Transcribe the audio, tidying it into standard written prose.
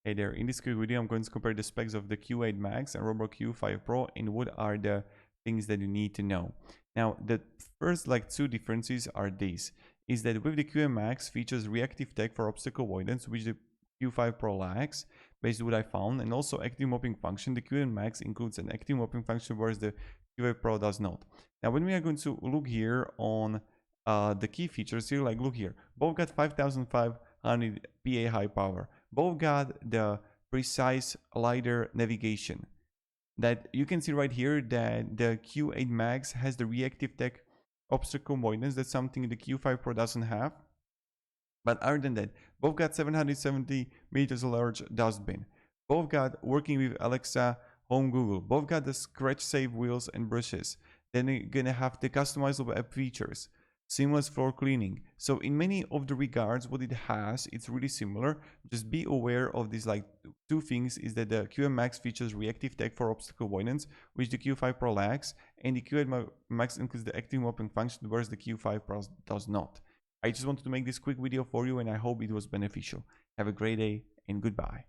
Hey there, in this quick video I'm going to compare the specs of the Q8 Max and Roborock Q5 Pro and what are the things that you need to know. Now the first two differences are these, is that with the Q8 Max features reactive tech for obstacle avoidance, which the Q5 Pro lacks, based on what I found, and also active mopping function. The Q8 Max includes an active mopping function, whereas the Q8 Pro does not. Now when we are going to look here on the key features here, look here, both got 5500 PA high power, both got the precise LiDAR navigation. That you can see right here that the Q8 Max has the reactive tech obstacle avoidance. That's something the Q5 Pro doesn't have. But other than that, both got 770 meters large dustbin, both got working with Alexa, Home, Google, both got the scratch safe wheels and brushes. Then you're gonna have the customizable app features, seamless floor cleaning. So in many of the regards, what it has, it's really similar. Just be aware of these two things, is that the Q8 Max features reactive tech for obstacle avoidance, which the Q5 Pro lacks, and the Q8 Max includes the active mopping function, whereas the Q5 Pro does not. I just wanted to make this quick video for you and I hope it was beneficial. Have a great day and goodbye.